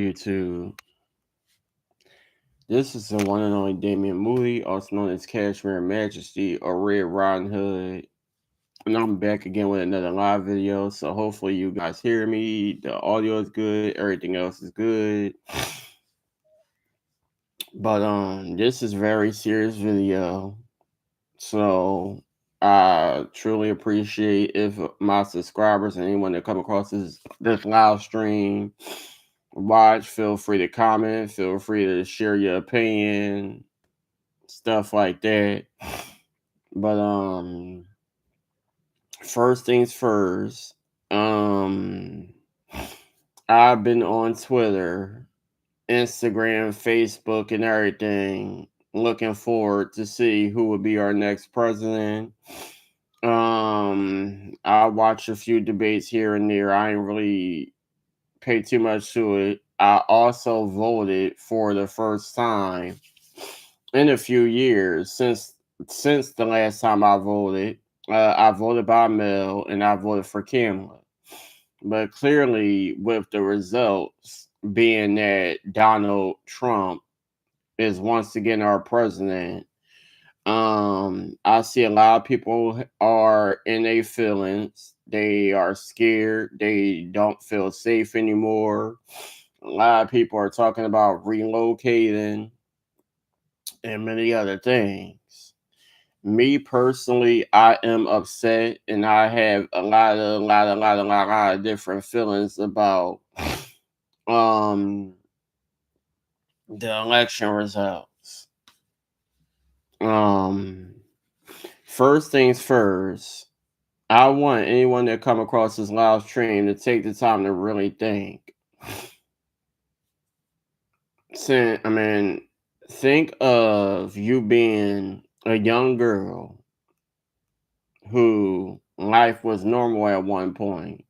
YouTube? This is the one and only Damian Moody, also known as Cashmere Majesty or Red Riding Hood. And I'm back again with another live video. So hopefully you guys hear me. The audio is good, everything else is good. But this is a very serious video. So I truly appreciate if my subscribers and anyone that come across this live stream watch, feel free to comment, feel free to share your opinion, stuff like that. But first things first, I've been on Twitter, Instagram, Facebook, and everything, looking forward to see who would be our next president. I watched a few debates here and there. I ain't really pay too much to it. I also voted for the first time in a few years since the last time I voted. I voted by mail and I voted for Kamala. But clearly, with the results being that Donald Trump is once again our president, I see a lot of people are in their feelings. They are scared. They don't feel safe anymore. A lot of people are talking about relocating and many other things. Me personally, I am upset, and I have a lot of different feelings about um the election results. Um, First things first, I want anyone that come across this live stream to take the time to really think. I mean, think of you being a young girl who life was normal at one point,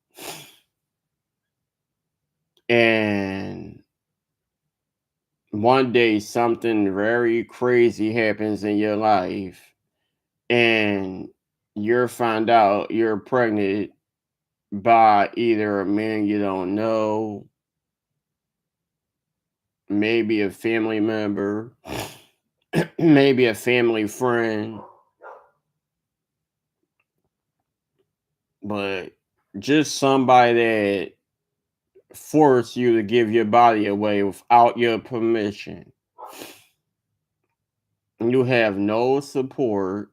and one day something very crazy happens in your life, and you're find out you're pregnant by either a man you don't know, maybe a family member, maybe a family friend, but just somebody that forced you to give your body away without your permission. You have no support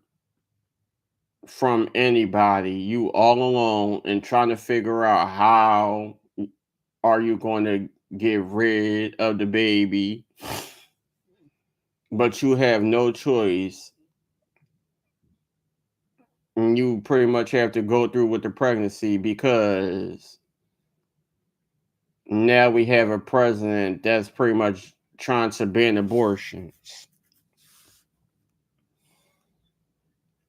from anybody. You all alone and trying to figure out how are you going to get rid of the baby, but you have no choice. And you pretty much have to go through with the pregnancy because now we have a president that's pretty much trying to ban abortions.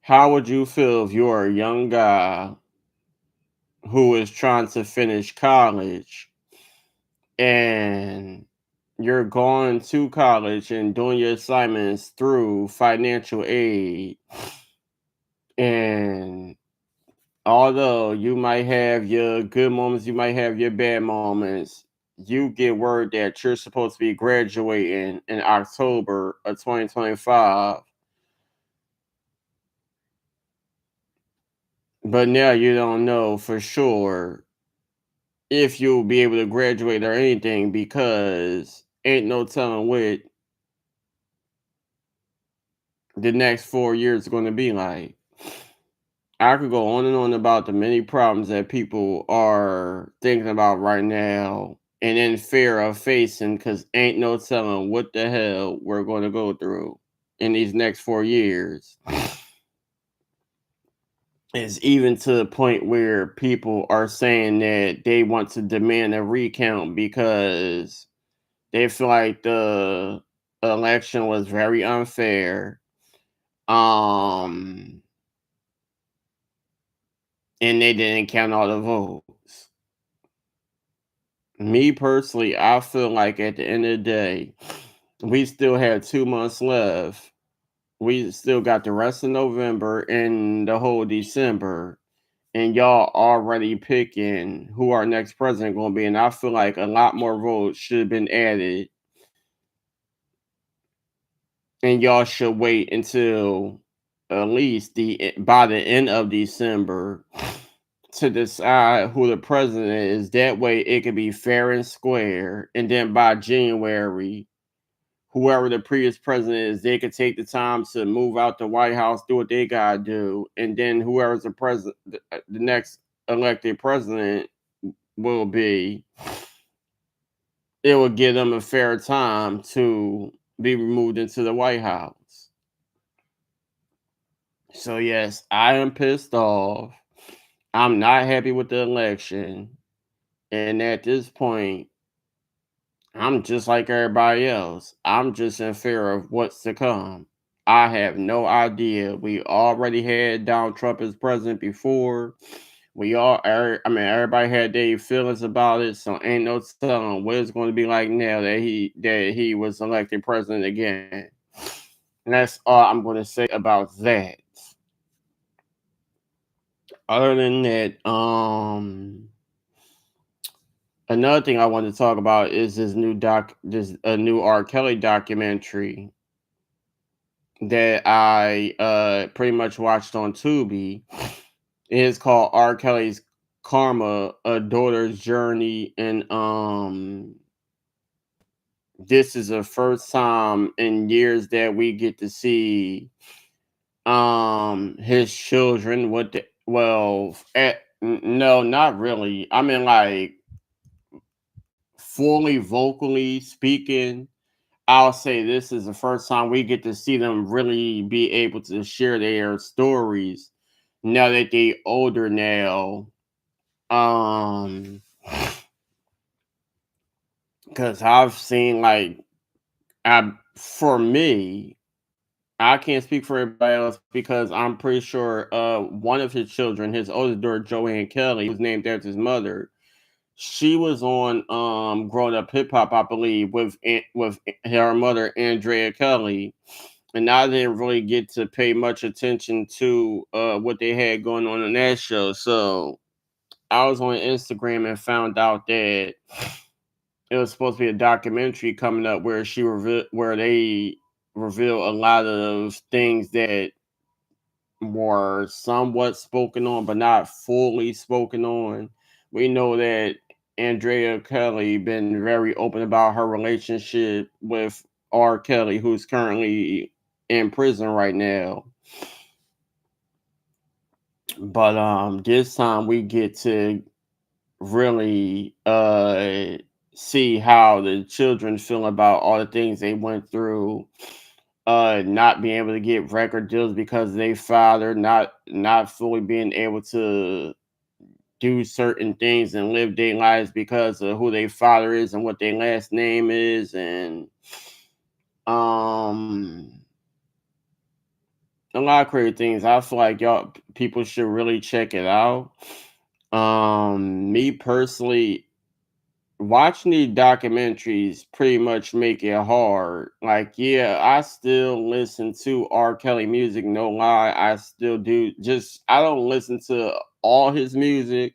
How would you feel if you're a young guy who is trying to finish college and you're going to college and doing your assignments through financial aid, and although you might have your good moments, you might have your bad moments, you get word that you're supposed to be graduating in October of 2025, but now you don't know for sure if you'll be able to graduate or anything because ain't no telling what the next 4 years are going to be like. I could go on and on about the many problems that people are thinking about right now and in fear of facing because ain't no telling what the hell we're going to go through in these next 4 years. It's even to the point where people are saying that they want to demand a recount because they feel like the election was very unfair. Um, and they didn't count all the votes. Me personally, I feel like at the end of the day, we still have 2 months left. We still got the rest of November and the whole December. and y'all already picking who our next president gonna be. And I feel like a lot more votes should have been added, and y'all should wait until at least the by the end of December to decide who the president is. That way it can be fair and square. And then by January, whoever the previous president is, they could take the time to move out the White House, do what they gotta do, and then whoever's the president, the next elected president will be, it will give them a fair time to be removed into the White House. So yes, I am pissed off. I'm not happy with the election, and at this point, I'm just like everybody else. I'm just in fear of what's to come. I have no idea. We already had Donald Trump as president before. I mean, everybody had their feelings about it, so ain't no telling what it's going to be like now that he was elected president again. And that's all I'm going to say about that. Other than that, another thing I want to talk about is this a new R. Kelly documentary that I pretty much watched on Tubi. It is called R. Kelly's Karma, A Daughter's Journey, and this is the first time in years that we get to see his children with the no, not really. I mean, like, fully vocally speaking, I'll say this is the first time we get to see them really be able to share their stories now that they older now. Um, because I've seen, like, for me, I can't speak for everybody else because I'm pretty sure one of his children, his oldest daughter Joanne Kelly, who's named after his mother, she was on Growing Up Hip Hop, I believe, with her mother Andrea Kelly, and I didn't really get to pay much attention to what they had going on in that show. So I was on Instagram and found out that it was supposed to be a documentary coming up where where they reveal a lot of things that were somewhat spoken on, but not fully spoken on. We know that Andrea Kelly been very open about her relationship with R. Kelly, who's currently in prison right now. But this time we get to really see how the children feel about all the things they went through, not being able to get record deals because they father not fully being able to do certain things and live their lives because of who their father is and what their last name is, and um a lot of crazy things. I feel like y'all people should really check it out. Me personally, watching these documentaries pretty much make it hard. Like, yeah, I still listen to R. Kelly music, no lie. I still do. Just I don't listen to all his music,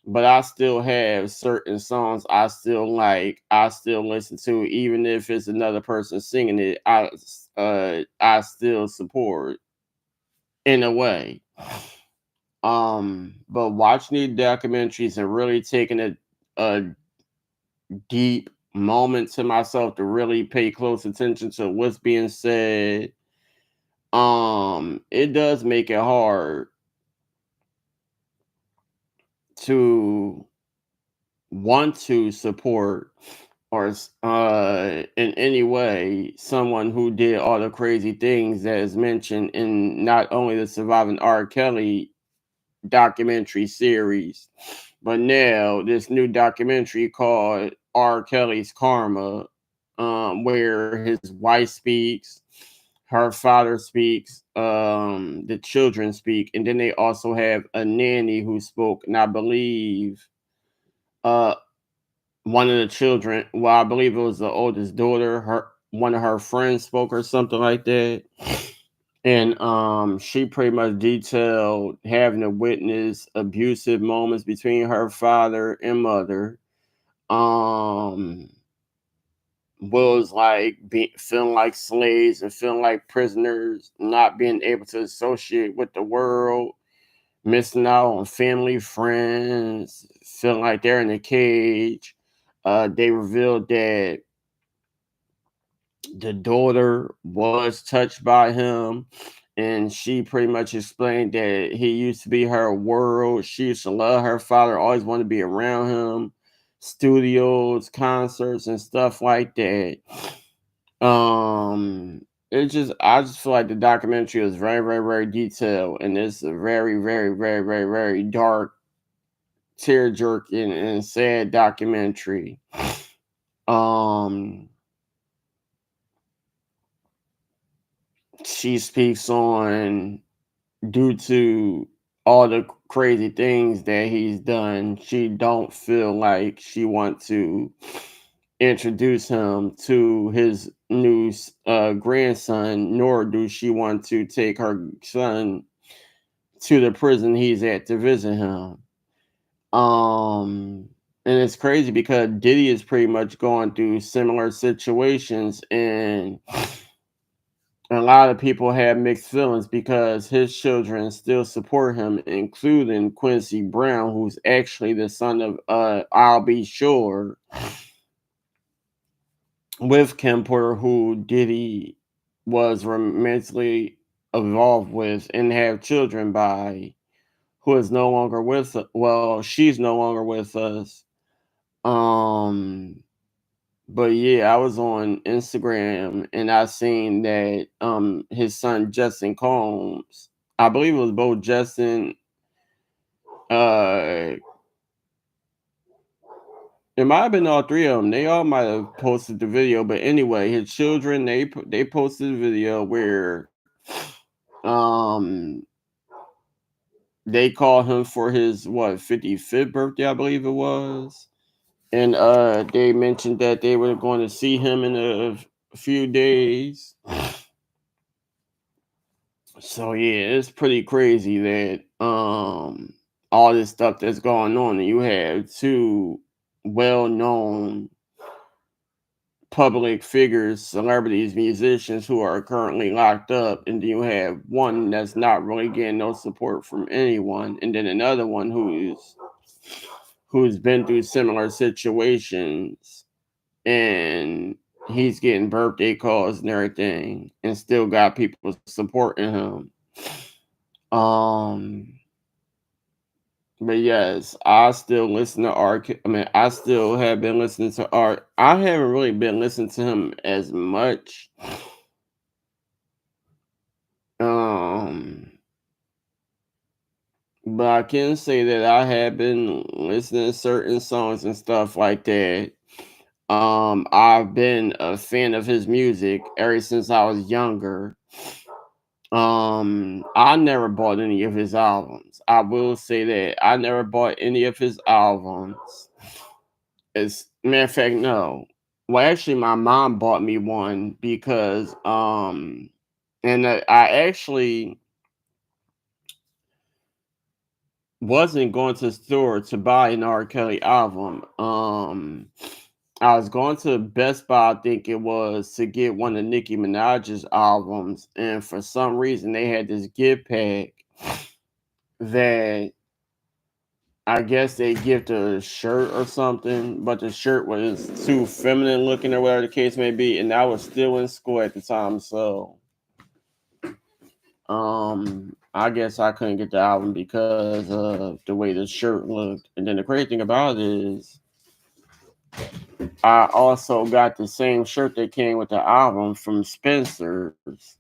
but I still have certain songs I still like. I still listen to, even if it's another person singing it. I still support in a way. But watching these documentaries and really taking a deep moment to myself to really pay close attention to what's being said, it does make it hard to want to support or in any way someone who did all the crazy things that is mentioned in not only the Surviving R. Kelly documentary series, but now this new documentary called R. Kelly's Karma, where his wife speaks, her father speaks, the children speak, and then they also have a nanny who spoke, and I believe uh one of the children, well, I believe it was the oldest daughter, her one of her friends spoke or something like that. And she pretty much detailed having to witness abusive moments between her father and mother. Um was like feeling like slaves and feeling like prisoners, not being able to associate with the world, missing out on family, friends, feeling like they're in a cage. They revealed that the daughter was touched by him, and she pretty much explained that he used to be her world. She used to love her father, always wanted to be around him, studios, concerts, and stuff like that. It just I just feel like the documentary is very, very, very detailed, and it's a very, very, very, very, very dark, tear jerking, and sad documentary. Um, she speaks on due to all the crazy things that he's done. She don't feel like she want to introduce him to his new grandson, nor do she want to take her son to the prison he's at to visit him. Um, and it's crazy because Diddy is pretty much going through similar situations, and a lot of people have mixed feelings because his children still support him, including Quincy Brown, who's actually the son of I'll Be Sure with Kim Porter, who Diddy was romantically involved with and have children by, who is no longer with well, she's no longer with us. Um but yeah, I was on Instagram and I seen that his son Justin Combs, I believe it was both Justin, uh it might have been all three of them. They all might have posted the video, but anyway, his children they posted a video where um they called him for his what 55th birthday, I believe it was. And they mentioned that they were going to see him in a few days. So yeah, it's pretty crazy that all this stuff that's going on, and you have two well-known public figures, celebrities, musicians who are currently locked up, and then you have one that's not really getting no support from anyone, and then another one who's been through similar situations, and he's getting birthday calls and everything, and still got people supporting him. Um, but yes, I still listen to Art. I mean, I still have been listening to Art. I haven't really been listening to him as much. Um, but I can say that I have been listening to certain songs and stuff like that. I've been a fan of his music ever since I was younger. I never bought any of his albums. I will say that I never bought any of his albums. As matter of fact, no. Well, actually, my mom bought me one because and I actually wasn't going to the store to buy an R. Kelly album. I was going to Best Buy, I think it was, to get one of Nicki Minaj's albums, and for some reason they had this gift pack that I guess they gift a shirt or something, but the shirt was too feminine looking or whatever the case may be, and I was still in school at the time, so I guess I couldn't get the album because of the way the shirt looked. And then the crazy thing about it is I also got the same shirt that came with the album from Spencer's.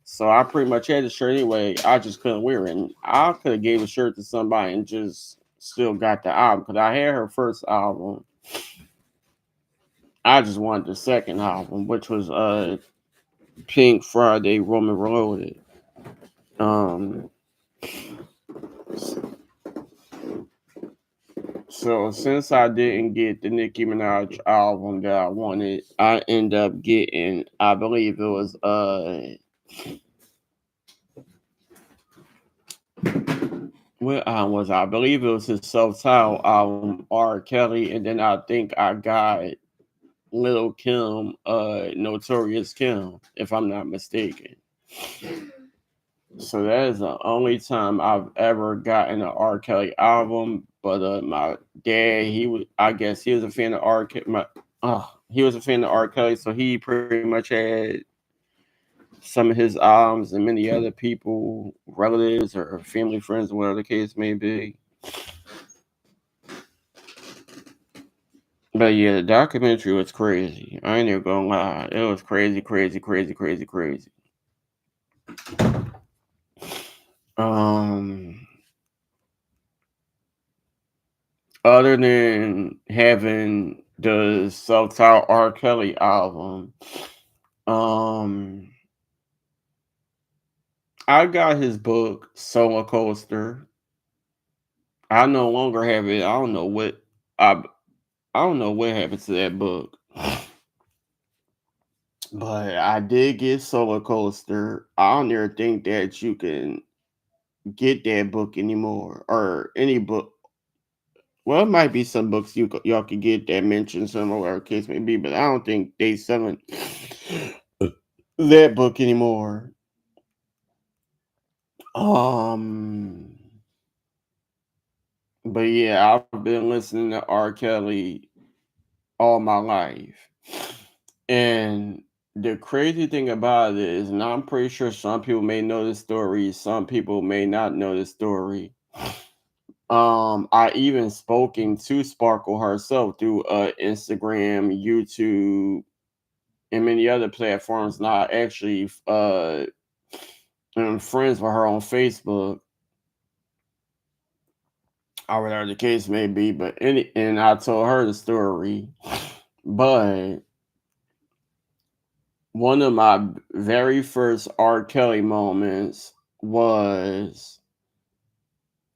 So I pretty much had the shirt anyway. I just couldn't wear it. And I could have gave the shirt to somebody and just still got the album because I had her first album. I just wanted the second album, which was Pink Friday Roman Reloaded. Um so since I didn't get the Nicki Minaj album that I wanted, I ended up getting, I believe it was what album was I believe it was his self-titled album, R. Kelly, and then I think I got Little Kim, Notorious Kim, if I'm not mistaken. So that is the only time I've ever gotten an R. Kelly album. But my dad, I guess he was a fan of R. Kelly. He was a fan of R. Kelly, so he pretty much had some of his albums, and many other people, relatives or family friends, whatever the case may be. But yeah, the documentary was crazy. I ain't even gonna lie. It was crazy, crazy, crazy, crazy, crazy. Um, Other than having the self-titled R. Kelly album, um, I got his book Solar Coaster. I no longer have it. I I don't know what happened to that book. But I did get Solar Coaster. I don't ever think that you can get that book anymore, or any book. Well, it might be some books y'all could get that mention some or whatever case may be, but I don't think they selling that book anymore. Um, but yeah, I've been listening to R. Kelly all my life, and the crazy thing about it is, and I'm pretty sure some people may know the story, some people may not know the story. I even spoken to Sparkle herself through Instagram, YouTube, and many other platforms. And I actually am friends with her on Facebook, or whatever the case may be. And I told her the story. But one of my very first R. Kelly moments was,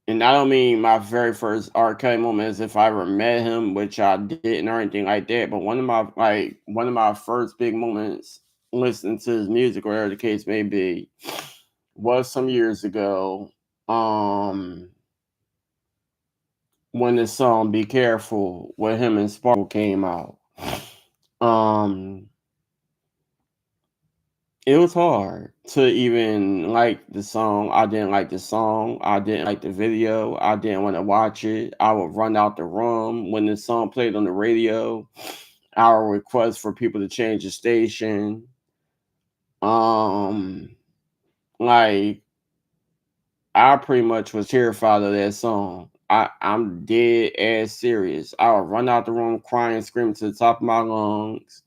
and I don't mean my very first R. Kelly moment as if I ever met him, which I didn't or anything like that. But one of my first big moments listening to his music, whatever the case may be, was some years ago. When the song "Be Careful" with him and Sparkle came out. Um, it was hard to even like the song. I didn't like the song. I didn't like the video. I didn't want to watch it. I would run out the room when the song played on the radio. I would request for people to change the station. Um, like I pretty much was terrified of that song. I'm dead ass serious. I would run out the room crying, screaming to the top of my lungs.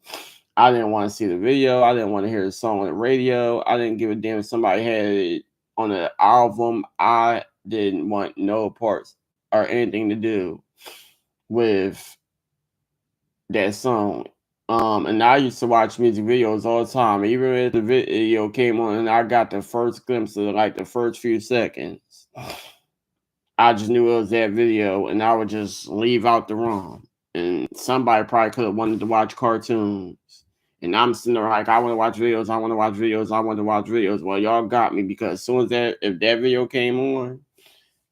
I didn't want to see the video. I didn't want to hear the song on the radio. I didn't give a damn if somebody had it on the album. I didn't want no parts or anything to do with that song. And I used to watch music videos all the time. Even if the video came on and I got the first glimpse of like the first few seconds, I just knew it was that video, and I would just leave out the room. And somebody probably could have wanted to watch cartoons. And I'm sitting there like, I want to watch videos, I want to watch videos, I want to watch videos. Well, y'all got me, because as soon as if that video came on,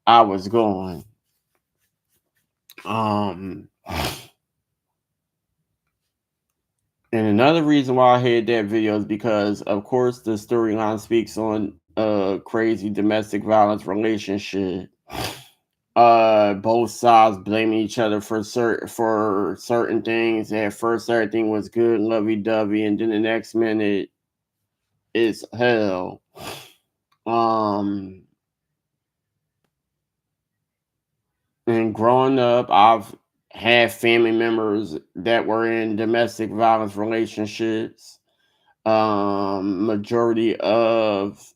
I was going. Um and another reason why I hated that video is because, of course, the storyline speaks on a crazy domestic violence relationship. Both sides blaming each other for certain things. At first everything was good, lovey dovey, and then the next minute it's hell. Um and growing up, I've had family members that were in domestic violence relationships. Majority of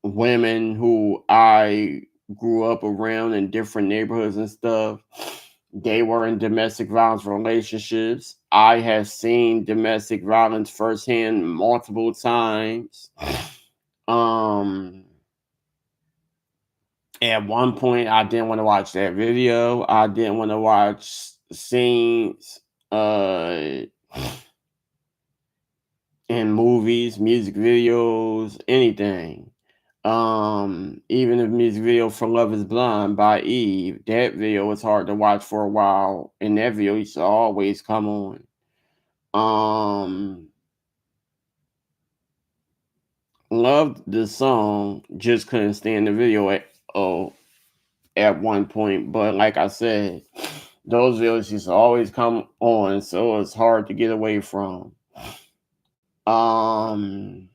women who I grew up around in different neighborhoods and stuff, they were in domestic violence relationships. I have seen domestic violence firsthand multiple times. Um, at one point, I didn't want to watch that video. I didn't want to watch scenes uh, in movies, music videos, anything. Even the music video for Love Is Blind by Eve, that video was hard to watch for a while, and that video used to always come on. Um, Loved the song, just couldn't stand the video oh, at one point. But like I said, those videos used to always come on, so it's hard to get away from. Um,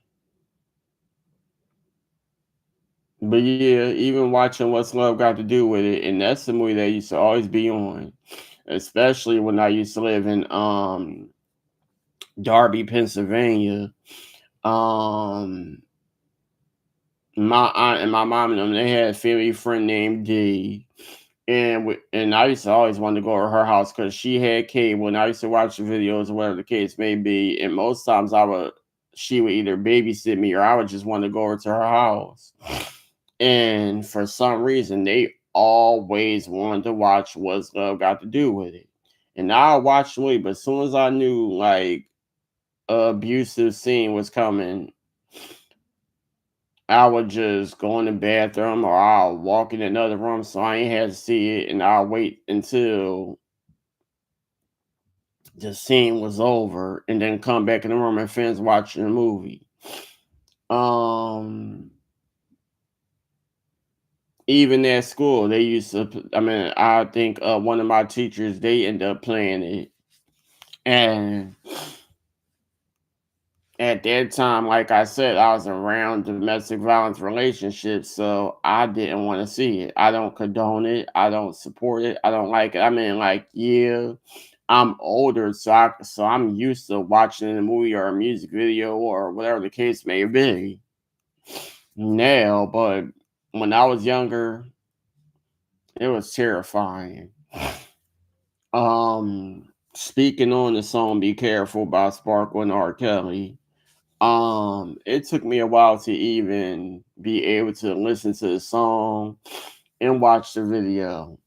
but yeah, even watching What's Love Got to Do with It, and that's the movie that used to always be on, especially when I used to live in Darby, Pennsylvania. Um, my aunt and my mom and them, they had a family friend named D. And I used to always want to go to her house because she had cable, and I used to watch the videos or whatever the case may be. And most times she would either babysit me or I would just want to go over to her house. And for some reason, they always wanted to watch What's Love Got to Do with It. And I watched the movie, but as soon as I knew like a abusive scene was coming, I would just go in the bathroom or I'll walk in another room so I ain't had to see it, and I'll wait until the scene was over and then come back in the room and finish watching the movie. Um, Even at school, they used to. I mean, I think one of my teachers they ended up playing it, and at that time, like I said, I was around domestic violence relationships, so I didn't want to see it. I don't condone it. I don't support it. I don't like it. I mean, like, yeah, I'm older, so I'm used to watching a movie or a music video or whatever the case may be now. But when I was younger, it was terrifying. Speaking on the song "Be Careful" by Sparkle and R. Kelly. It took me a while to even be able to listen to the song and watch the video.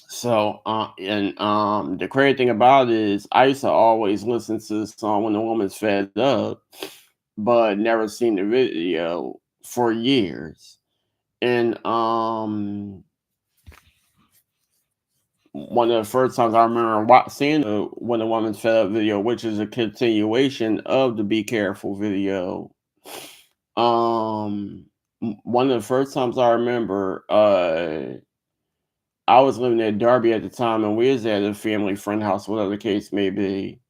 So, the crazy thing about it is, I used to always listen to the song when the woman's fed up, but never seen the video for years. And one of the first times I remember seeing the "When a Woman's Fed Up" video, which is a continuation of the "Be Careful" video. Um, One of the first times I remember, I was living in Derby at the time, and we was at a family friend house, whatever the case may be.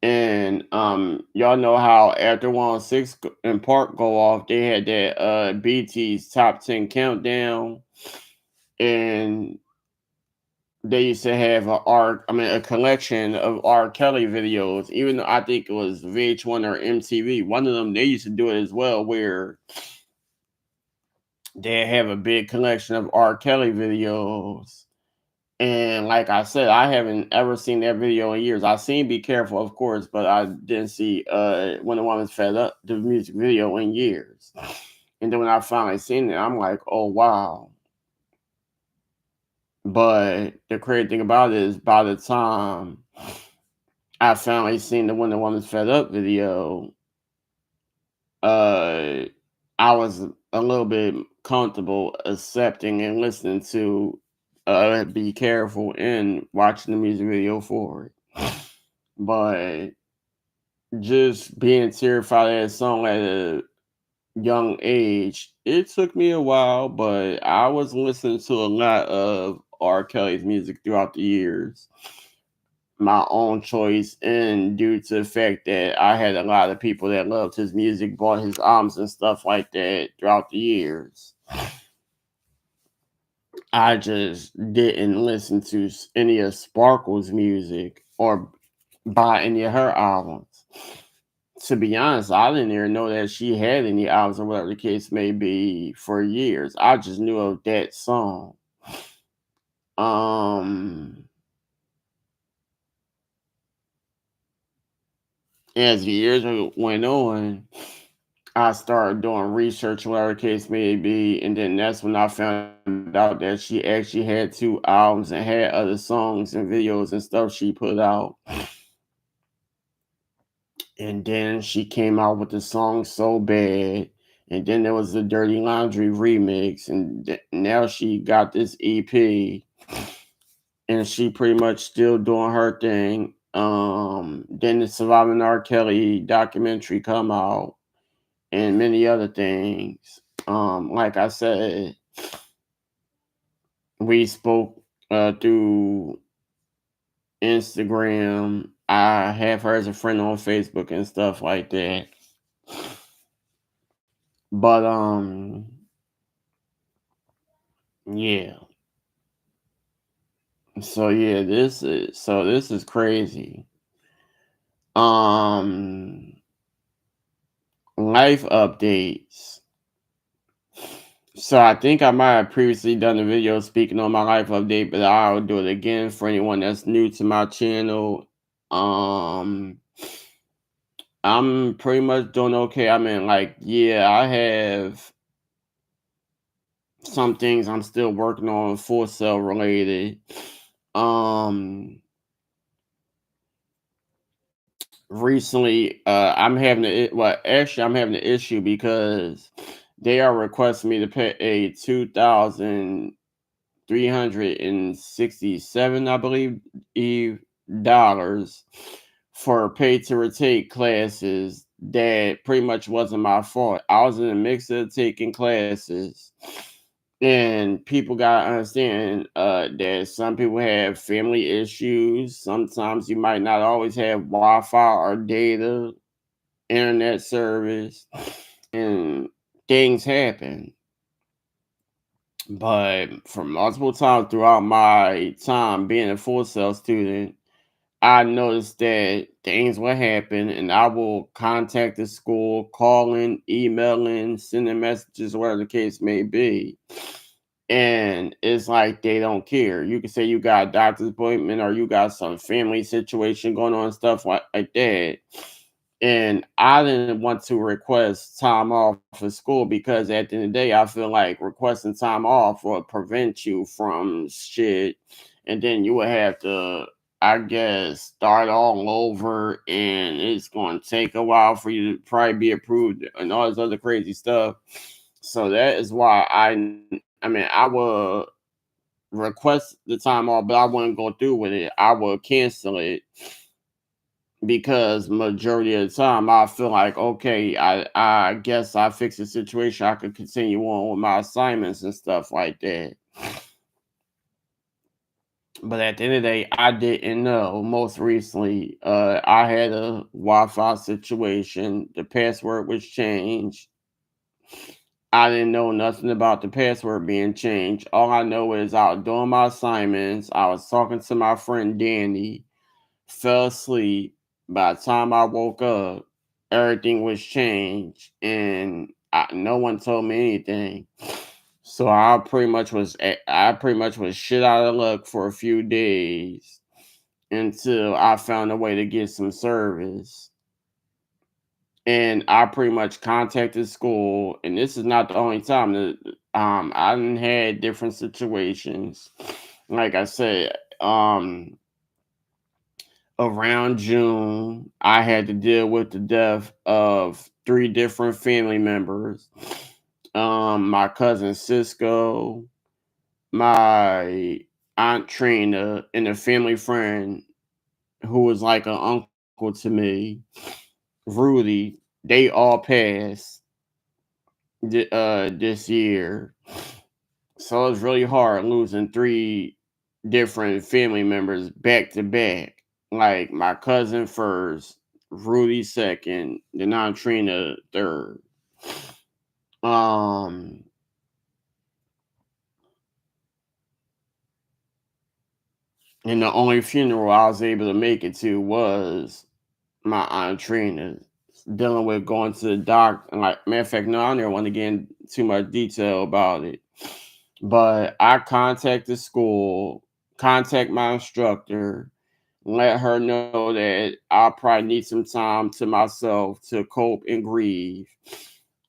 And y'all know how after 106 and Park go off, they had that BT's top 10 countdown, and they used to have a collection of R. Kelly videos. Even though I think it was VH1 or MTV, one of them they used to do it as well, where they have a big collection of R. Kelly videos. And like I said, I haven't ever seen that video in years. I've seen Be Careful, of course, but I didn't see When the Woman's Fed Up, the music video, in years. And then when I finally seen it, I'm like, oh wow. But the crazy thing about it is by the time I finally seen the When the Woman's Fed Up video, uh I was a little bit comfortable accepting and listening to Be Careful and watching the music video for it. But just being terrified of that song at a young age, it took me a while, but I was listening to a lot of R. Kelly's music throughout the years. My own choice, and due to the fact that I had a lot of people that loved his music, bought his albums and stuff like that throughout the years. I just didn't listen to any of Sparkle's music or buy any of her albums. To be honest, I didn't even know that she had any albums or whatever the case may be for years. I just knew of that song. Um, as the years went on, I started doing research, whatever the case may be, and then that's when I found out that she actually had two albums and had other songs and videos and stuff she put out. And then she came out with the song So Bad. And then there was the Dirty Laundry remix, and now she got this EP, and she pretty much still doing her thing. Then the Surviving R. Kelly documentary come out, and many other things. Like I said, we spoke through Instagram. I have her as a friend on Facebook and stuff like that. But yeah. So yeah, this is crazy. Um Life updates. So I think I might have previously done a video speaking on my life update, but I'll do it again for anyone that's new to my channel. Um I'm pretty much doing okay. I mean, like, yeah, I have some things I'm still working on full cell related. Um Recently, I'm having an issue because they are requesting me to pay a 2,367, I believe, dollars for pay to retake classes that pretty much wasn't my fault. I was in the mix of taking classes, and people gotta understand that some people have family issues. Sometimes you might not always have Wi-Fi or data, internet service, and things happen. But for multiple times throughout my time being a full cell student, I noticed that things will happen, and I will contact the school, calling, emailing, sending messages, whatever the case may be. And it's like they don't care. You can say you got a doctor's appointment or you got some family situation going on, stuff like that. And I didn't want to request time off for school because at the end of the day, I feel like requesting time off will prevent you from shit. And then you would have to, I guess, start all over, and it's going to take a while for you to probably be approved and all this other crazy stuff. So that is why I mean, I will request the time off, but I wouldn't go through with it. I will cancel it because majority of the time I feel like, okay, I guess I fixed the situation. I could continue on with my assignments and stuff like that. But at the end of the day, I didn't know. Most recently, I had a Wi-Fi situation. The password was changed. I didn't know nothing about the password being changed. All I know is I was doing my assignments. I was talking to my friend Danny, fell asleep. By the time I woke up, everything was changed, and no one told me anything. So I pretty much was shit out of luck for a few days until I found a way to get some service. And I pretty much contacted school, and this is not the only time that I done had different situations. Like I said, around June, I had to deal with the death of three different family members. My cousin Cisco, my aunt Trina, and a family friend who was like an uncle to me, Rudy. They all passed this year. So it's really hard losing three different family members back to back. Like my cousin first, Rudy second, then Aunt Trina third. Um, and the only funeral I was able to make it to was my Aunt Trina. Dealing with going to the doc, and like matter of fact, no, I don't want to get into too much detail about it. But I contact the school, contact my instructor, let her know that I probably need some time to myself to cope and grieve.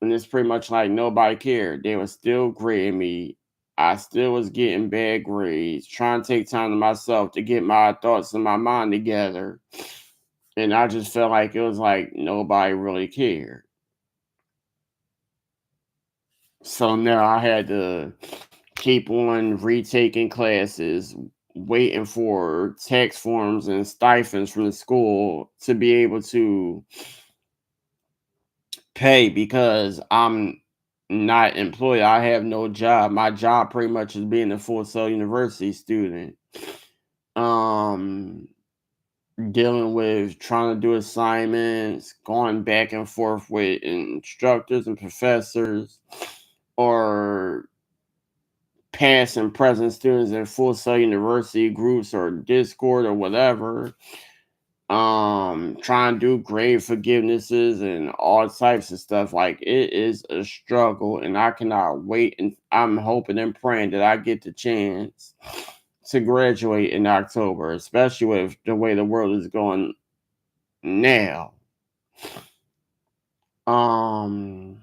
And it's pretty much like nobody cared. They were still grading me. I still was getting bad grades, trying to take time to myself to get my thoughts and my mind together. And I just felt like it was like nobody really cared. So now I had to keep on retaking classes, waiting for tax forms and stipends from the school to be able to pay because I'm not employed. I have no job. My job pretty much is being a Full Sail University student. Um, Dealing with trying to do assignments, going back and forth with instructors and professors, or past and present students in Full Sail University groups or Discord or whatever. Trying to do grade forgivenesses and all types of stuff. Like, it is a struggle, and I cannot wait. And I'm hoping and praying that I get the chance to graduate in October, especially with the way the world is going now. Um,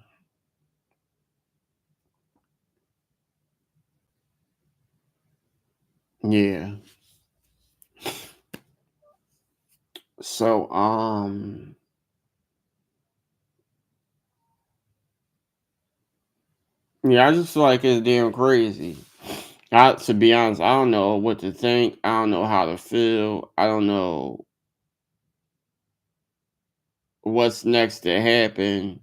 yeah. So, yeah, I just feel like it's damn crazy. To be honest, I don't know what to think. I don't know how to feel. I don't know what's next to happen.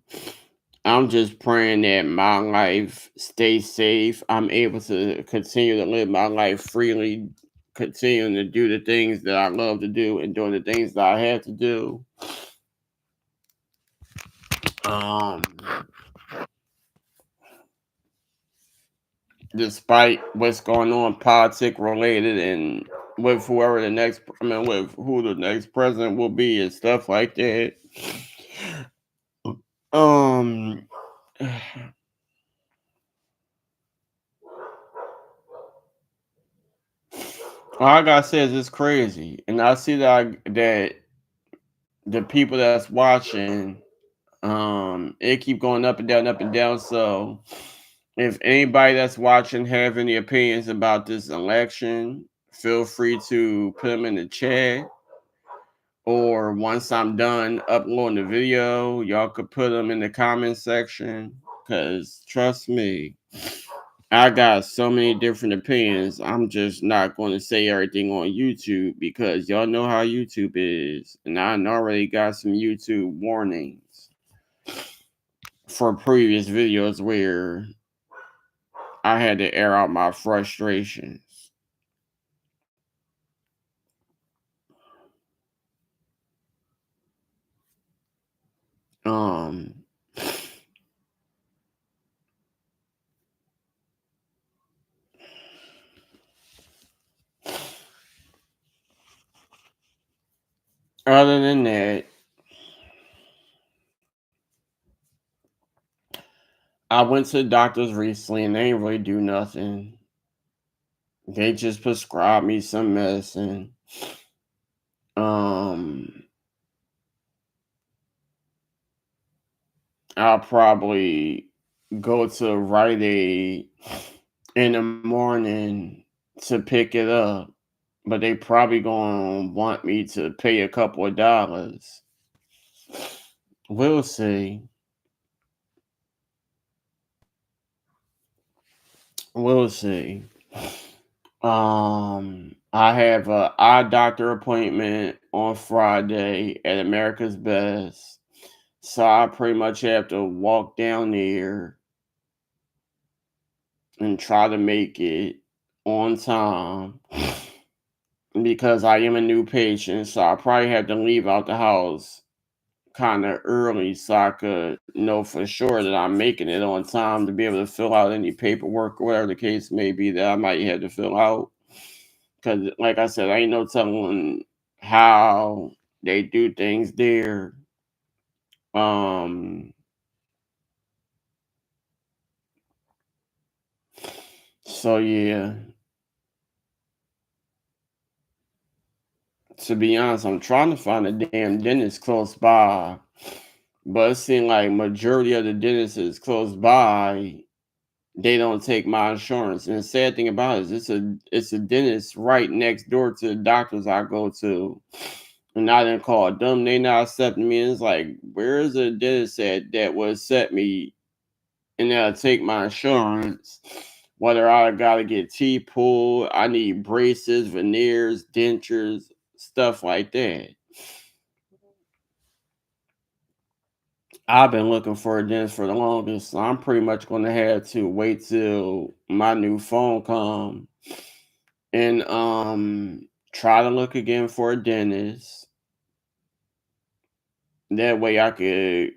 I'm just praying that my life stays safe. I'm able to continue to live my life freely, continuing to do the things that I love to do and doing the things that I have to do. Um, Despite what's going on, politic related, and with whoever the next, I mean, with who the next president will be and stuff like that. Um, all I gotta say is it's crazy, and I see that the people that's watching, it keep going up and down, up and down. So, if anybody that's watching have any opinions about this election, feel free to put them in the chat. Or once I'm done uploading the video, y'all could put them in the comment section. Cause trust me, I got so many different opinions. I'm just not going to say everything on YouTube because y'all know how YouTube is. And I already got some YouTube warnings for previous videos where I had to air out my frustrations. Um, Other than that, I went to the doctors recently and they ain't really do nothing. They just prescribed me some medicine. Um, I'll probably go to Rite Aid in the morning to pick it up, but they probably gonna want me to pay a couple of dollars. We'll see. We'll see. I have a eye doctor appointment on Friday at America's Best. So I pretty much have to walk down there and try to make it on time because I am a new patient. So I probably have to leave out the house kind of early so I could know for sure that I'm making it on time to be able to fill out any paperwork or whatever the case may be that I might have to fill out. Because, like I said, I ain't no telling how they do things there. Um, so yeah, to be honest, I'm trying to find a damn dentist close by, but it seems like majority of the dentists close by, they don't take my insurance. And the sad thing about it is it's a dentist right next door to the doctors I go to. And I didn't call them, they not accepting me. And it's like, where is the dentist at that would accept me and they'll take my insurance. Whether I gotta get teeth pulled, I need braces, veneers, dentures, stuff like that. I've been looking for a dentist for the longest, so I'm pretty much gonna have to wait till my new phone come and try to look again for a dentist. That way I could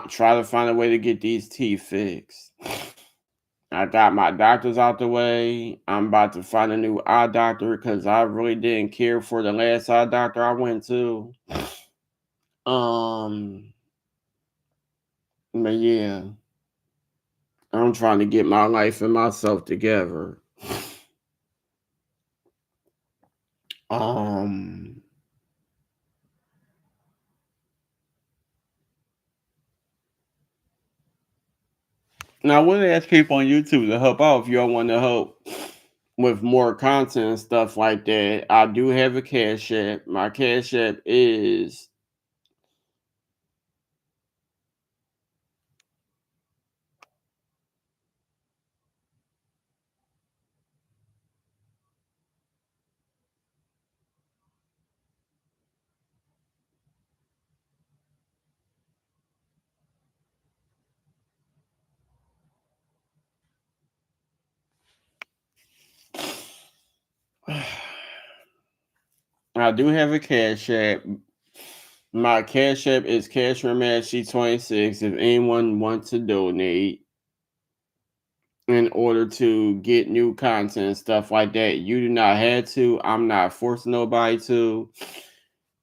try to find a way to get these teeth fixed. I got my doctors out the way. I'm about to find a new eye doctor because I really didn't care for the last eye doctor I went to. Um, but yeah, I'm trying to get my life and myself together. Um, Now I would ask people on YouTube to help out if y'all want to help with more content and stuff like that. I do have a cash app. My cash app is I do have a cash app. My cash app is CashRomancy26 if anyone wants to donate in order to get new content and stuff like that. You do not have to. I'm not forcing nobody to.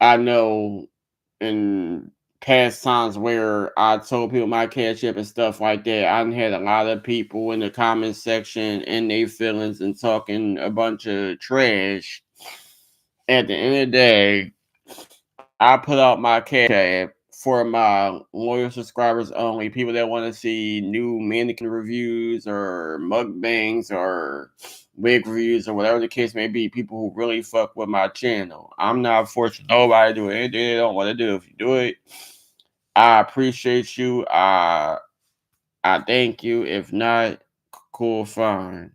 I know in past times where I told people my cash app and stuff like that, I done had a lot of people in the comment section and their feelings and talking a bunch of trash. At the end of the day, I put out my cash app for my loyal subscribers only, people that want to see new mannequin reviews or mukbangs or wig reviews or whatever the case may be, people who really fuck with my channel. I'm not forcing nobody to do anything they don't want to do. If you do it, I appreciate you. I thank you. If not, cool, fine.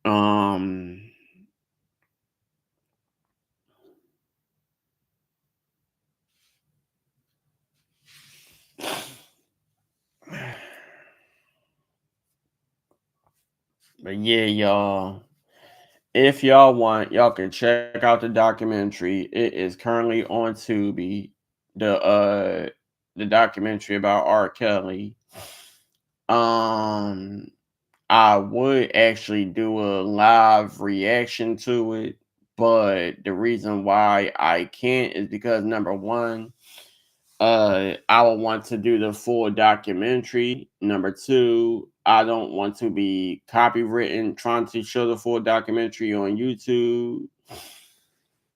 Um but yeah, y'all. If y'all want, y'all can check out the documentary. It is currently on Tubi. The documentary about R. Kelly. Um I would actually do a live reaction to it, but the reason why I can't is because number one, I would want to do the full documentary. Number two, I don't want to be copywritten trying to show the full documentary on YouTube.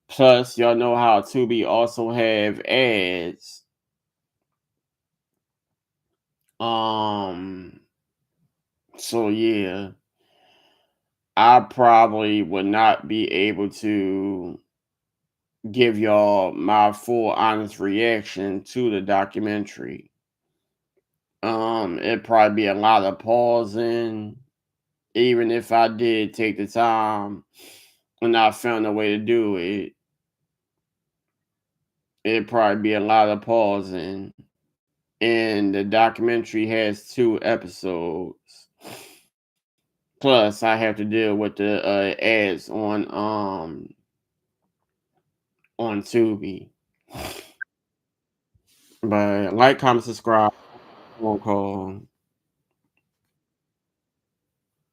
Plus, y'all know how Tubi also have ads. Um, so yeah, I probably would not be able to give y'all my full honest reaction to the documentary. It'd probably be a lot of pausing. Even if I did take the time and I found a way to do it, it'd probably be a lot of pausing. And the documentary has 2 episodes. Plus, I have to deal with the ads on Tubi. But like, comment, subscribe, phone call.